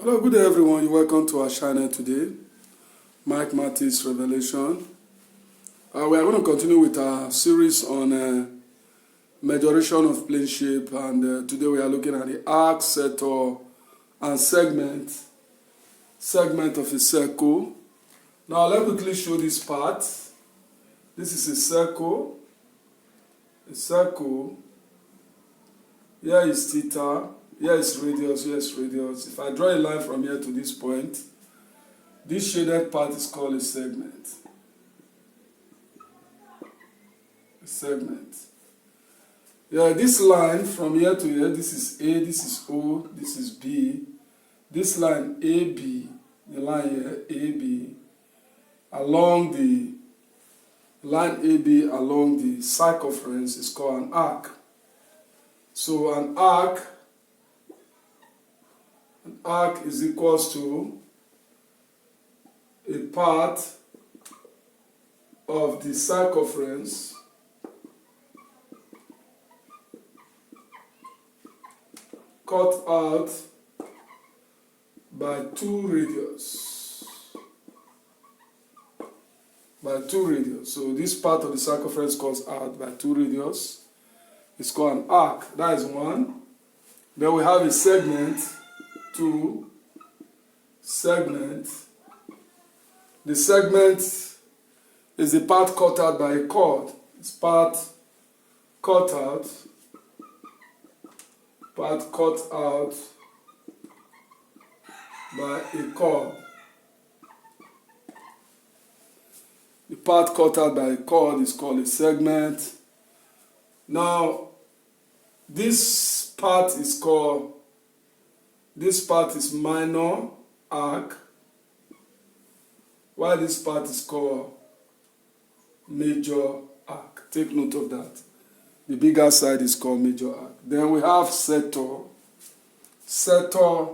Hello, good day everyone. You're welcome to our channel today, Mike Mattis Revelation. We are going to continue with our series on majoration of plane shape, and today we are looking at the arc, sector, and segment of a circle. Now let me quickly show this part. This is a circle. Here is theta. Here is radius, here is radius. If I draw a line from here to this point, this shaded part is called a segment. A segment. Yeah, this line from here to here, this is A, this is O, this is B. This line AB, the line here, AB, along the line AB along the circumference is called an arc. So an arc is equals to a part of the circumference cut out by two radius. So this part of the circumference cut out by two radius is called an arc. That is one. Then we have a segment. Two, segment. The segment is the part cut out by a chord. It's part cut out by a chord. The part cut out by a chord is called a segment. Now, this part is minor arc, while this part is called major arc. Take note of that. The bigger side is called major arc. Then we have sector. Sector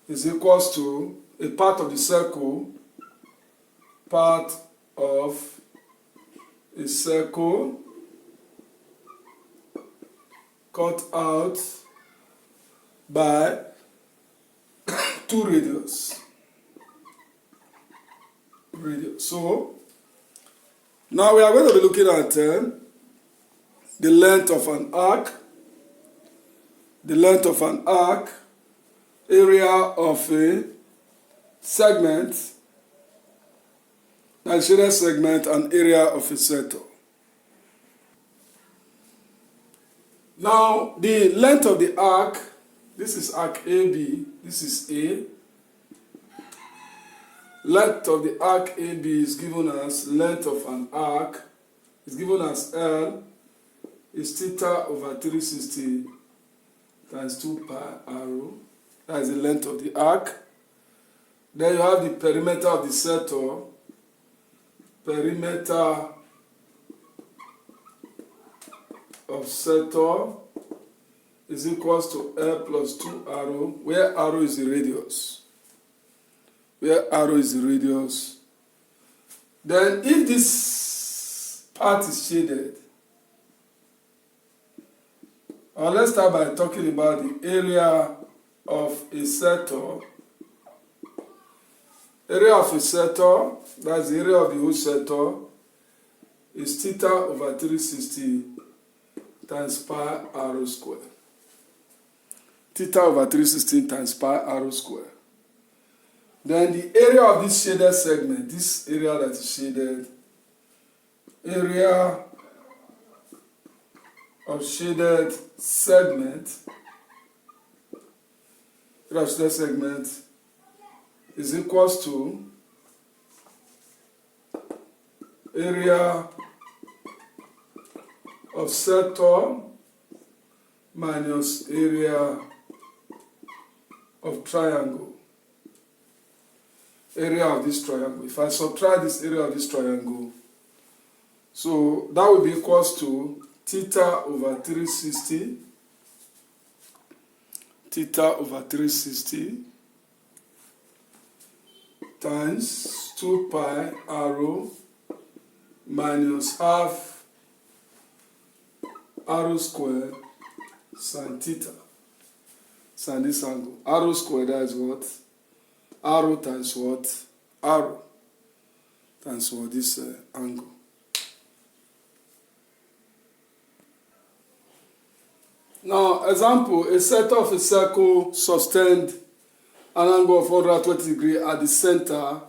is equals to a part of the circle, part of a circle cut out by two radius. So now we are going to be looking at the length of an arc. The length of an arc, area of a segment, a shaded segment, and area of a sector. Now, the length of the arc, this is arc AB, this is A. Length of the arc AB is given as length of an arc, is given as L, is theta over 360 times 2 pi r. That is the length of the arc. Then you have the perimeter of the sector. Perimeter of sector is equals to L plus 2r, where r is the radius. Then if this part is shaded, let's start by talking about the area of a sector. Area of a sector, that's the area of the whole sector, is theta over 360 times pi r square. Theta over 360 times pi r square. Then the area of this shaded segment, this area that is shaded, area of shaded segment, is equals to area of sector minus area of triangle. Area of this triangle. If I subtract this area of this triangle, so that will be equals to theta over 360 times 2 pi r minus half arrow square sine theta. Sine this angle. Arrow square, that is what? Arrow times what? Arrow times what? This angle. Now, example, a set of a circle sustained an angle of 120 degrees at the center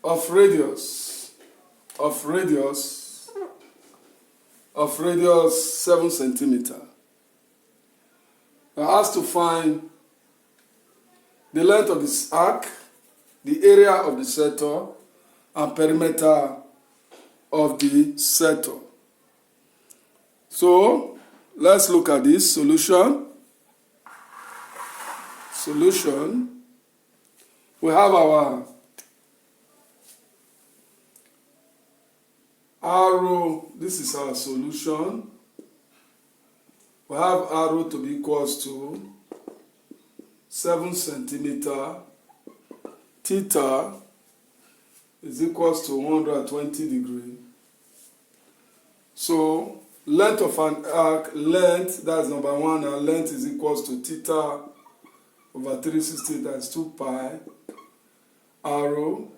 of radius 7 centimeter. Now, has to find the length of this arc, the area of the sector, and perimeter of the sector. So, let's look at this solution. We have our arrow. This is our solution. We have arrow to be equals to 7 centimeter. Theta is equals to 120 degrees. So, length of an arc, length, that's number one, and length is equals to theta over 360 times 2 pi arrow.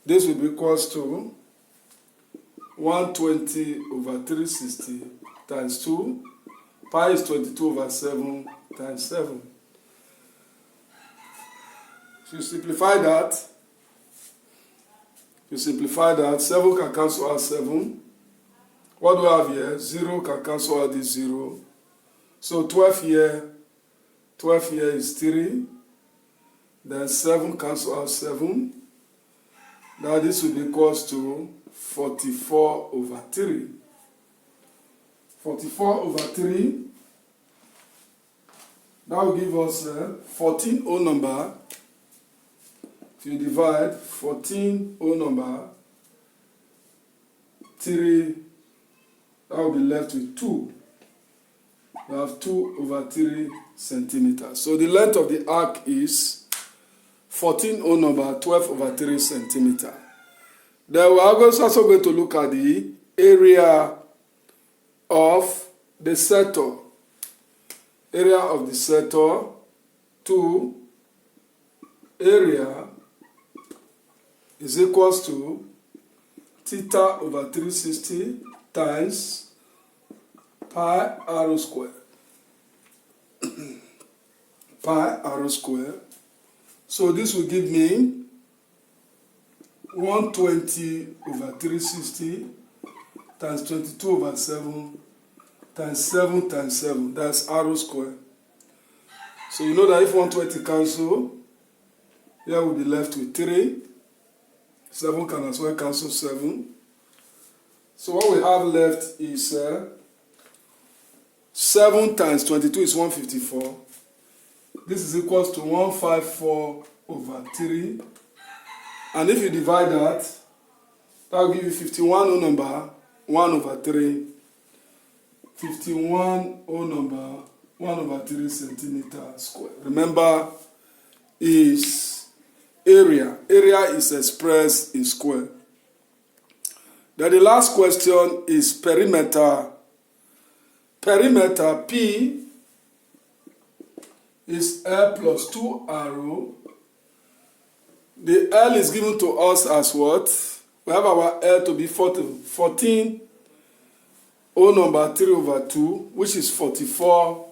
This will be equals to 120 over 360 times 2. Pi is 22 over 7 times 7. So you simplify that, 7 can cancel out 7. What do we have here? 0 can cancel out this 0. So 12 here is 3. Then 7 cancel out 7. Now this will be equals to 44 over 3. 44 over 3. That will give us 14 whole number. If you divide 14 whole number, 3, that will be left with 2. We have 2 over 3 centimeters. So the length of the arc is 14 whole number, 12 over 3 centimeters. Then we are also going to look at the area of the sector. Area of the sector to area is equals to theta over 360 times pi arrow square. Pi arrow square. So this will give me 120 over 360 times 22 over 7 times 7 times 7. That's arrow square. So you know that if 120 cancel, here we'll be left with 3. 7 can as well cancel 7. So what we have left is 7 times 22 is 154. This is equals to 154 over 3. And if you divide that, that will give you 51 whole number, 1 over 3. 51 whole number, 1 over 3 centimeter square. Remember, is area. Area is expressed in square. Then the last question is perimeter. Perimeter, P, is L plus 2 arrow. The L is given to us as what? We have our L to be 14 whole number 3 over 2, which is 44.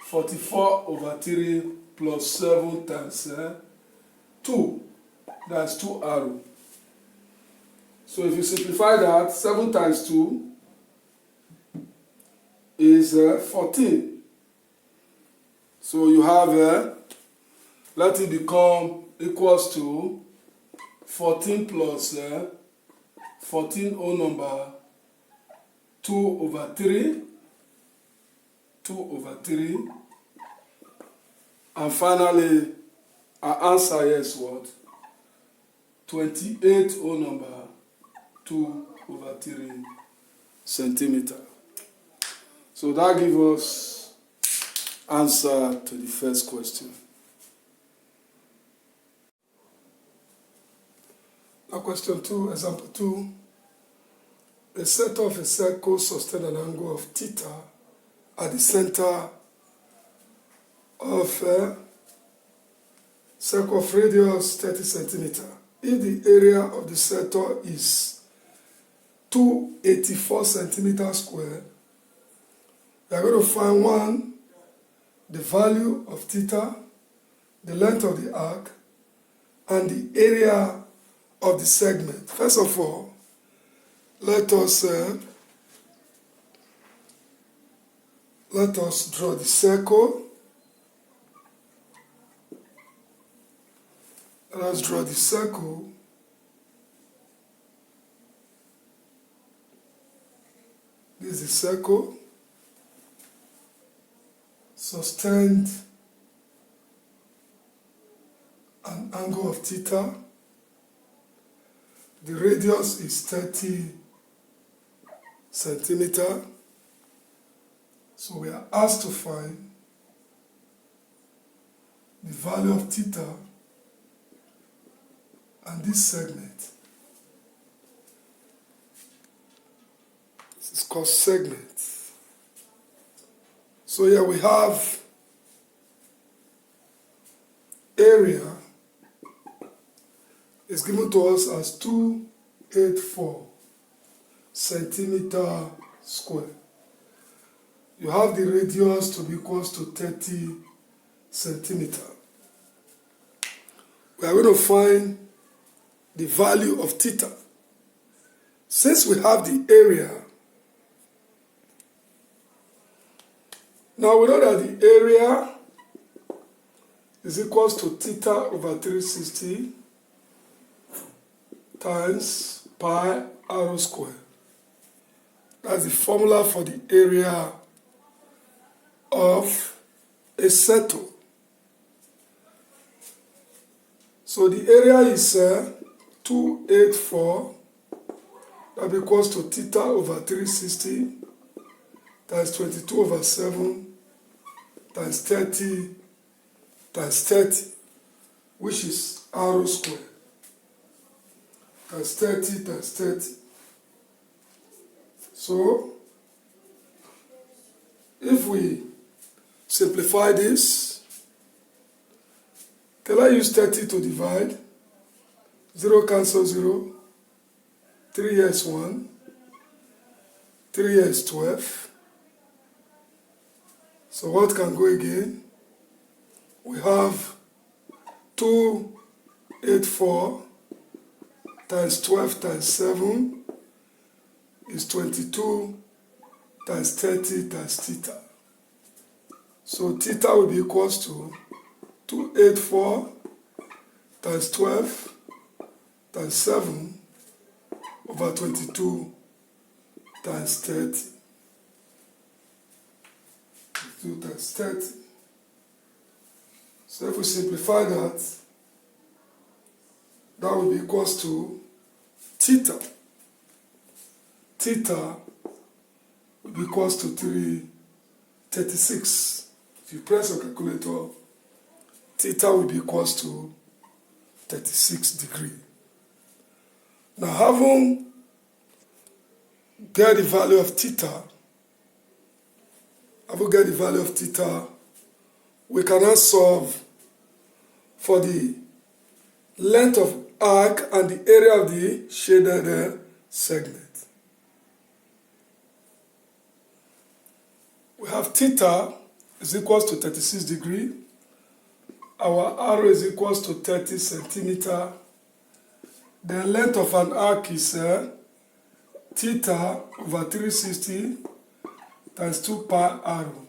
44 over 3 plus 7 times 2. That's 2 arrow. So if you simplify that, 7 times 2 is 14. So you have, let it become equals to 14 plus 14 whole number 2 over 3. 2 over 3. And finally, our answer is what? 28 whole number 2 over 3 centimeter. So that gives us answer to the first question. Now question 2, example 2. A center of a circle sustains an angle of theta at the center of a circle of radius 30 centimeter. If the area of the center is 284 centimeters squared, we are going to find one, the value of theta, the length of the arc, and the area of the segment. First of all, let us draw the circle. Let us draw the circle. This is the circle. Sustained an angle of theta. The radius is 30 centimeter. So we are asked to find the value of theta and this segment. This is called segment. So here we have area is given to us as 284 centimeter square. You have the radius to be equal to 30 centimeter. We are going to find the value of theta. Since we have the area, now we know that the area is equal to theta over 360 times pi r square. That's the formula for the area of a circle. So the area is 284, that equals to theta over 360 times 22 over 7 times 30 times 30, which is r square, times 30 times 30. So if we simplify this, can I use 30 to divide? 0 cancel 0, 3 here is 1, 3 here is 12. So what can go again? We have 284 times 12 times 7 is 22 times 30 times theta. So theta will be equals to 284 times 12 times 7 over 22 times 30. 2 times 30. So if we simplify that, that will be equals to theta. Theta will be equals to 336. If you press your calculator, theta will be equals to 36 degrees. Now, having get the value of theta, we can now solve for the length of arc and the area of the shaded segment. We have theta is equals to 36 degrees. Our arrow is equals to 30 centimeter. The length of an arc is theta over 360 times 2 pi arrow.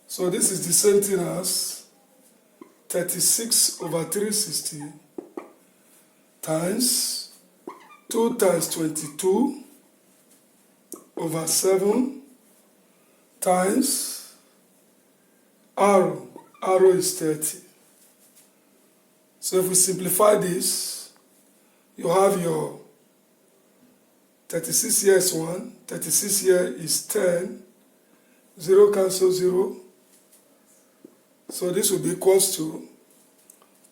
So this is the same thing as 36 over 360 times 2 times 22 over 7 times arrow. Arrow is 30. So if we simplify this, you have your 36 here is 1, 36 here is 10, 0 cancel 0. So this will be equals to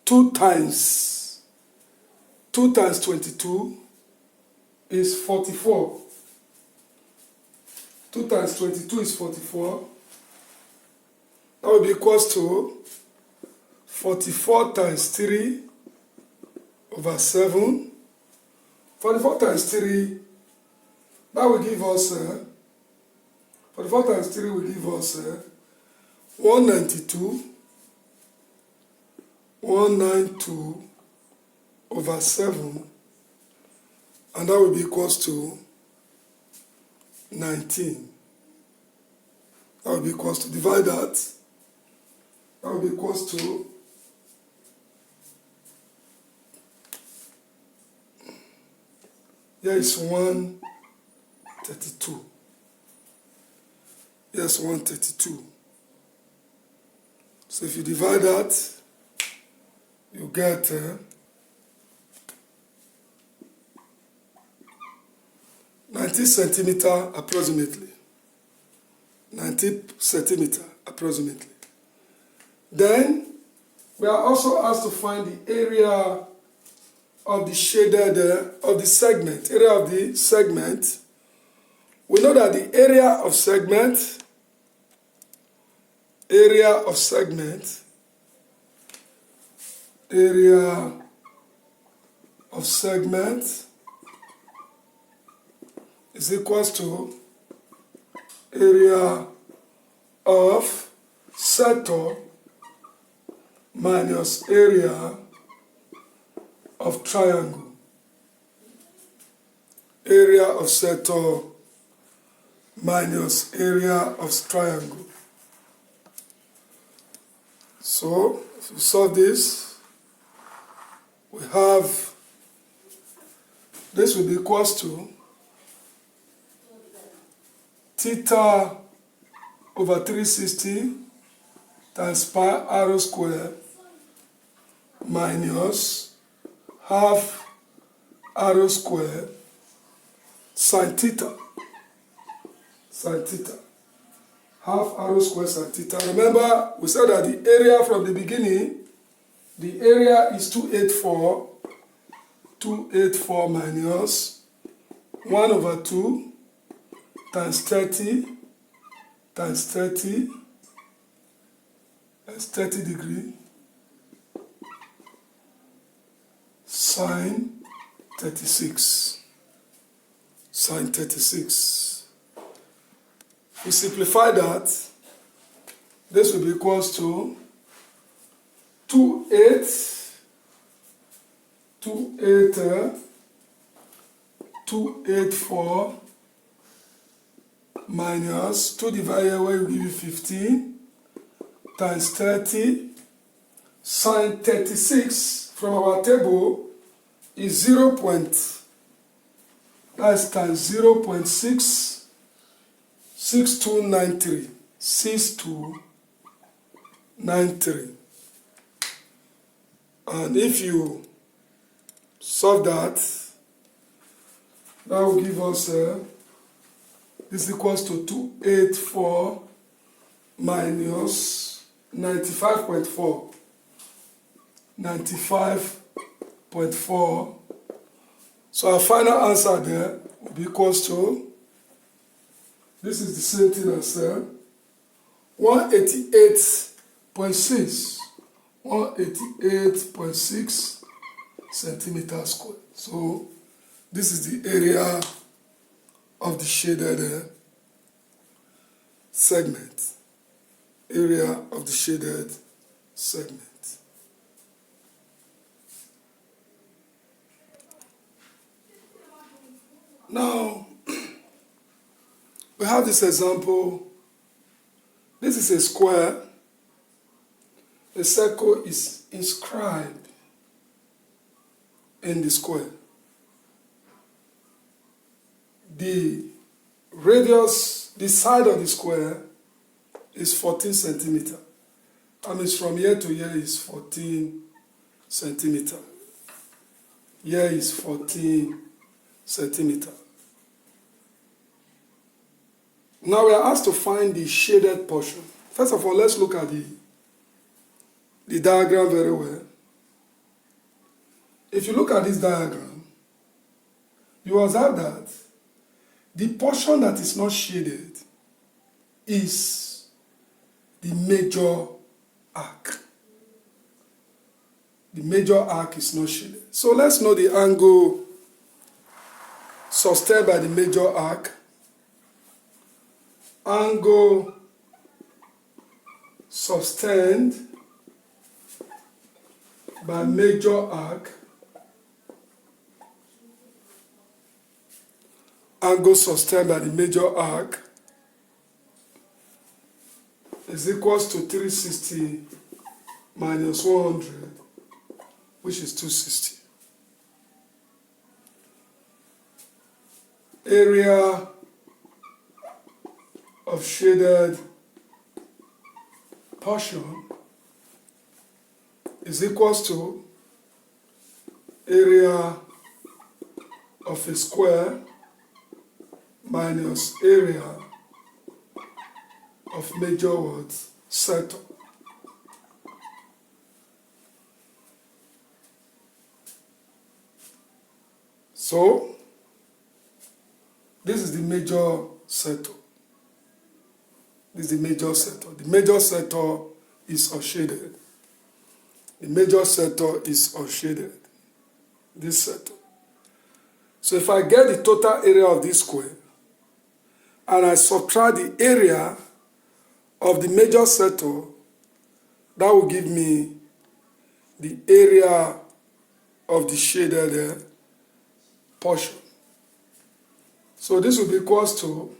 2 times 22 is 44. 2 times 22 is 44. That will be equals to 44 times 3 over 7. 44 times 3, that will give us, 44 times 3 will give us 192. 192 over 7, and that will be equals to 19. That will be equals to, divide that, that will be equals to here is 132. Yes, 132. So if you divide that, you get 90 centimeter approximately. 90 centimeter approximately. Then we are also asked to find the area of the shaded of the segment. Area of the segment. We know that the area of segment is equals to area of sector minus area of triangle. Area of sector minus area of triangle. So, if we solve this, we have, this will be equals to theta over 360 times pi r square minus half r square sin theta. Half r square sin theta. Remember, we said that the area from the beginning, the area is 284 minus 1 over 2 times 30 times 30 that's 30 degree sine 36. Sine 36. We simplify that. This will be equals to 284 minus 2 divided where will give you 15 times 30 sine 36 from our table is 0. That's times 0.6293. 6293. And if you solve that, that will give us this equals to 284 minus 95.4. 95.4. So our final answer there will be equals to, this is the same thing as 188.6. 188.6 centimeters squared. So this is the area of the shaded segment. Area of the shaded segment. Now, we have this example. This is a square. A circle is inscribed in the square. The radius, the side of the square is 14 centimeters. That means from here to here is 14 centimeters. Here is 14 centimeters. Now we are asked to find the shaded portion. First of all, let's look at the diagram very well. If you look at this diagram, you observe that the portion that is not shaded is the major arc. The major arc is not shaded. So let's know the angle sustained by the major arc. Angle sustained by major arc. Angle sustained by the major arc is equals to 360 minus 100, which is 260. Area of shaded portion is equals to area of a square minus area of major sector. So this is the major sector. This is the major sector. The major sector is unshaded. The major sector is unshaded. This sector. So if I get the total area of this square and I subtract the area of the major sector, that will give me the area of the shaded portion. So this will be equals to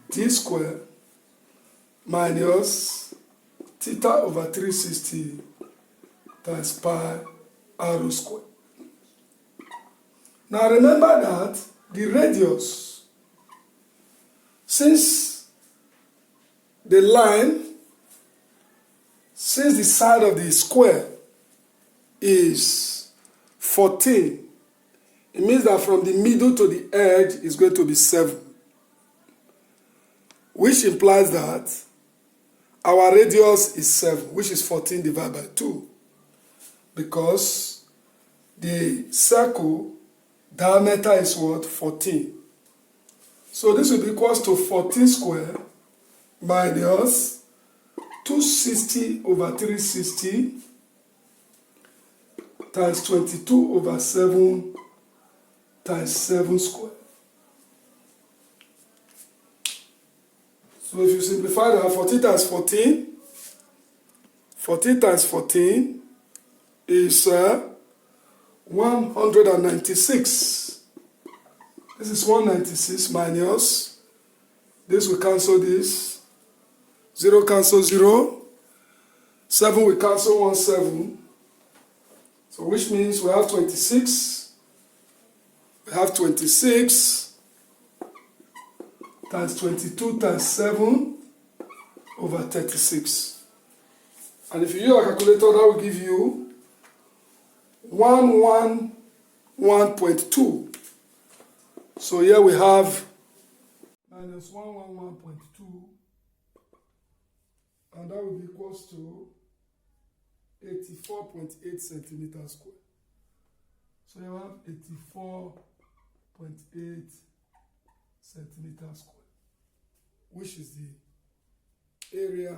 d square minus theta over 360 times pi r square. Now remember that the radius, since the side of the square is 14, it means that from the middle to the edge is going to be 7, which implies that our radius is 7, which is 14 divided by 2, because the circle diameter is what? 14. So this will be equals to 14 square minus 260 over 360 times 22 over 7 times 7 square. So if you simplify that, 14 times 14, 14 times 14 is 196. This is 196 minus, this will cancel this, 0 cancel 0, 7 will cancel 1 7, so which means we have 26, we have 26 times 22 times 7 over 36. And if you use a calculator, that will give you 111.2. So here we have minus 111.2, and that will be equals to 84.8 centimeters square. So you have 84.8 centimeters square, which is the area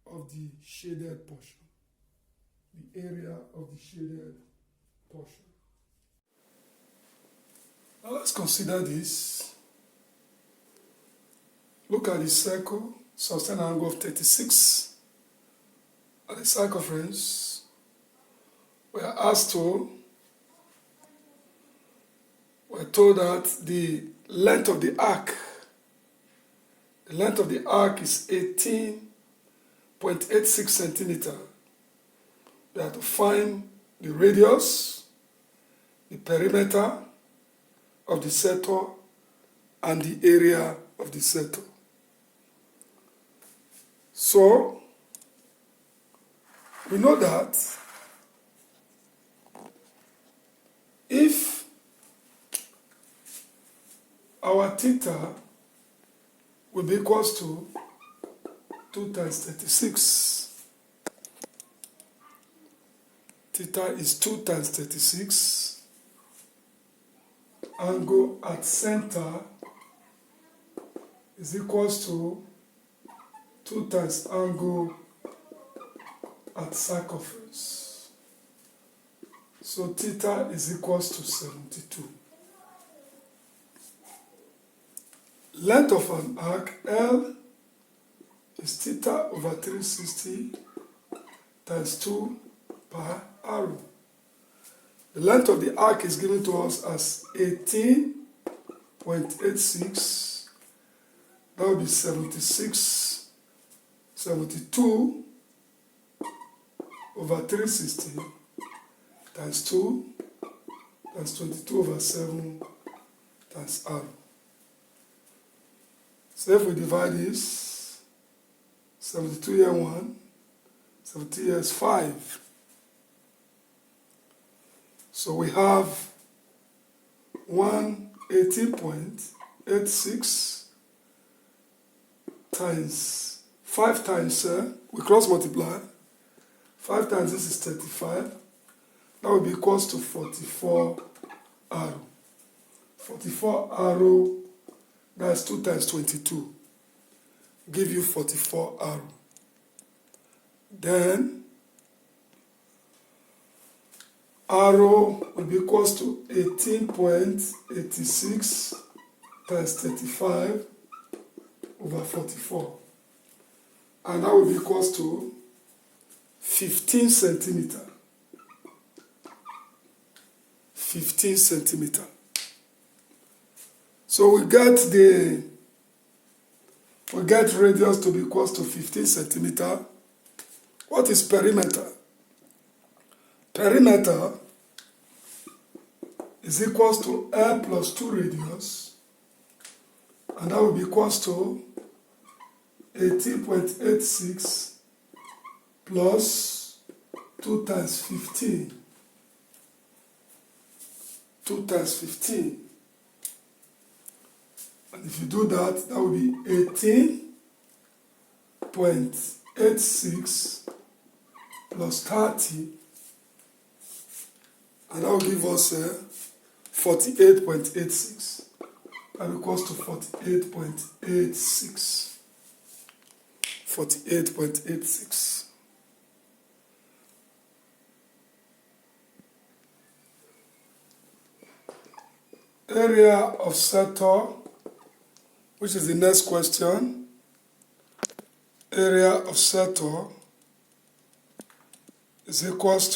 of the shaded portion. The area of the shaded portion. Now let's consider this. Look at the circle, sustain an angle of 36 at the circumference. We are told that the length of the arc is 18.86 centimeters. We have to find the radius, the perimeter of the sector, and the area of the sector. So, we know that if our theta will be equals to 2 times 36, theta is 2 times 36, angle at center is equals to 2 times angle at circumference. So theta is equals to 72. Length of an arc L is theta over 360 times 2 per arrow. The length of the arc is given to us as 18.86. That will be 72 over 360 times 2 times 22 over 7 times r. So if we divide this, 72 here 1, 70 here is 5. So we have 118.86 times 5 times, we cross multiply. 5 times this is 35. That will be equals to 44 arrow. 44 arrow, that's 2 times 22. Give you 44 arrow. Then arrow will be equals to 18.86 times 35 over 44. And that will be equals to 15 centimeter. 15 centimeter. So we get radius to be equals to 15 centimeter. What is perimeter? Perimeter is equals to L plus 2 radius, and that will be equals to 18.86 plus 2 times 15. 2 times 15. And if you do that, that will be 18.86 plus 30. And that will give us 48.86. That equals to 48.86. 48.86. Area of sector, which is the next question. Area of sector is equals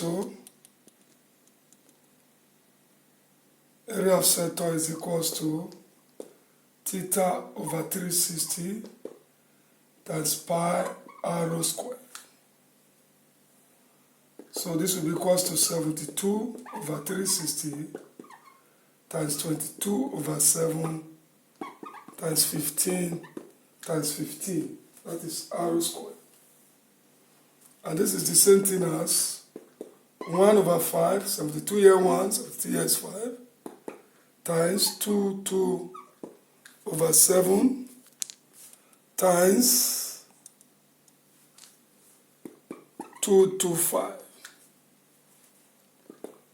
to theta over 360 times pi r squared. So this will be equals to 72 over 360 times 22 over 7 times 15 times 15. That is r squared. And this is the same thing as 1 over 5, 72 here 1, 72 here is 5, times 2 over 7 times 5.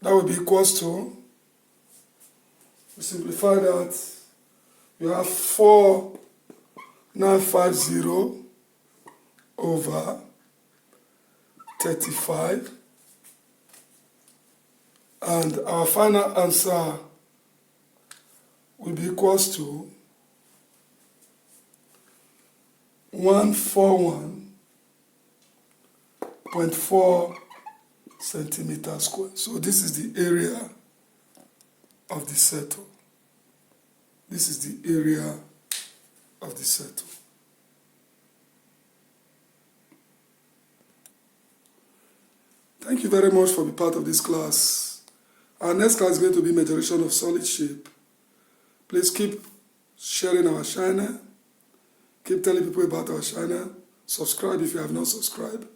That will be equals to, we simplify that, you have 4950 over 35, and our final answer will be equals to 141.4 centimeters squared. So this is the area of the sector. This is the area of the sector. Thank you very much for being part of this class. Our next class is going to be measuration of solid shape. Please keep sharing our channel. Keep telling people about our channel. Subscribe if you have not subscribed.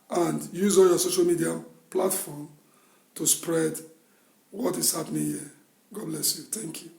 And use all your social media platform to spread what is happening here. God bless you. Thank you.